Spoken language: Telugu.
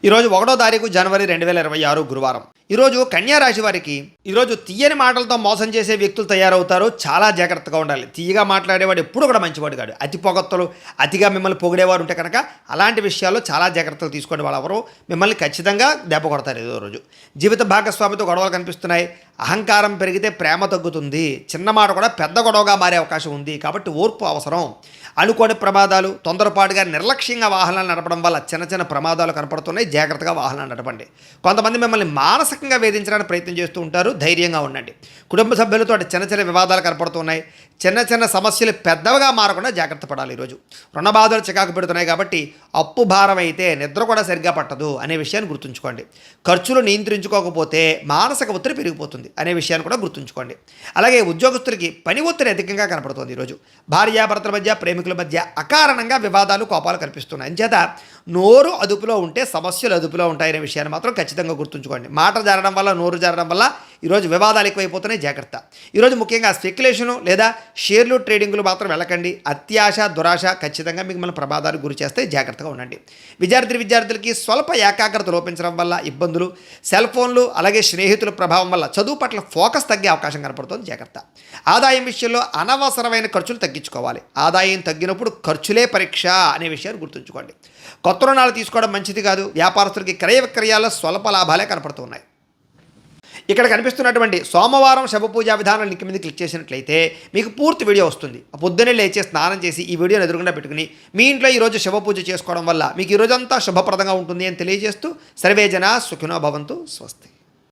ఈరోజు 1వ తారీఖు జనవరి 2026 గురువారం. ఈరోజు కన్యా రాశి వారికి ఈరోజు తీయని మాటలతో మోసం చేసే వ్యక్తులు తయారవుతారు. చాలా జాగ్రత్తగా ఉండాలి. తీయగా మాట్లాడేవాడు ఎప్పుడు కూడా మంచివాడు కాడు. అతి పొగత్తలు, అతిగా మిమ్మల్ని పొగిడేవారు ఉంటే కనుక అలాంటి విషయాల్లో చాలా జాగ్రత్తలు తీసుకోండి. వాళ్ళెవరూ మిమ్మల్ని ఖచ్చితంగా దెబ్బ కొడతారు ఏదో రోజు. జీవిత భాగస్వామితో గొడవలు కనిపిస్తున్నాయి. అహంకారం పెరిగితే ప్రేమ తగ్గుతుంది. చిన్న మాట కూడా పెద్ద గొడవగా మారే అవకాశం ఉంది. కాబట్టి ఓర్పు అవసరం. అనుకోని ప్రమాదాలు, తొందరపాటుగా నిర్లక్ష్యంగా వాహనాలు నడపడం వల్ల చిన్న చిన్న ప్రమాదాలు కనపడుతున్నాయి. జాగ్రత్తగా వాహనాలు నడపండి. కొంతమంది మిమ్మల్ని మానసికంగా వేధించడానికి ప్రయత్నం చేస్తూ ఉంటారు. ధైర్యంగా ఉండండి. కుటుంబ సభ్యులతో చిన్న చిన్న వివాదాలు కనపడుతున్నాయి. చిన్న చిన్న సమస్యలు పెద్దవిగా మారకుండా జాగ్రత్త పడాలి. ఈరోజు రుణ బాధలు చికాకు పెడుతున్నాయి కాబట్టి అప్పు భారం అయితే నిద్ర కూడా సరిగ్గా పట్టదు అనే విషయాన్ని గుర్తుంచుకోండి. ఖర్చులు నియంత్రించుకోకపోతే మానసిక ఒత్తిడి పెరిగిపోతుంది అనే విషయాన్ని కూడా గుర్తుంచుకోండి. అలాగే ఉద్యోగస్తులకి పని ఒత్తిడి అధికంగా కనపడుతుంది. ఈరోజు భార్యాభర్తల మధ్య, ప్రేమికుల మధ్య అకారణంగా వివాదాలు, కోపాలు కనిపిస్తున్నాయి. అంచేత నోరు అదుపులో ఉంటే సమస్యలు అదుపులో ఉంటాయనే విషయాన్ని మాత్రం ఖచ్చితంగా గుర్తుంచుకోండి. మాట జారడం వల్ల, నోరు జారడం వల్ల ఈరోజు వివాదాలు ఎక్కువైపోతున్నాయి. జాగ్రత్త. ఈరోజు ముఖ్యంగా స్పెక్యులేషను లేదా షేర్లు, ట్రేడింగ్లు మాత్రం వెళ్ళకండి. అత్యాశ, దురాశ ఖచ్చితంగా మిమ్మల్ని ప్రమాదాలకు గురి చేస్తే జాగ్రత్తగా ఉండండి. విద్యార్థులకి స్వల్ప ఏకాగ్రత లోపించడం వల్ల ఇబ్బందులు, సెల్ ఫోన్లు అలాగే స్నేహితుల ప్రభావం వల్ల చదువు పట్ల ఫోకస్ తగ్గే అవకాశం కనపడుతుంది. జాగ్రత్త. ఆదాయం విషయంలో అనవసరమైన ఖర్చులు తగ్గించుకోవాలి. ఆదాయం తగ్గినప్పుడు ఖర్చులే పరీక్ష అనే విషయాన్ని గుర్తుంచుకోండి. కొత్త రుణాలు తీసుకోవడం మంచిది కాదు. వ్యాపారస్తులకి క్రయ విక్రయాల్లో స్వల్ప లాభాలే కనపడుతున్నాయి. ఇక్కడ కనిపిస్తున్నటువంటి సోమవారం శుభపూజా విధానం లింక్ మీద క్లిక్ చేసినట్లయితే మీకు పూర్తి వీడియో వస్తుంది. పొద్దున్నే లేచి స్నానం చేసి ఈ వీడియోని ఎదురుగుండా పెట్టుకుని మీ ఇంట్లో ఈరోజు శుభపూజ చేసుకోవడం వల్ల మీకు ఈరోజంతా శుభప్రదంగా ఉంటుంది అని తెలియజేస్తూ సర్వేజన సుఖినో భవంతు. స్వస్తి.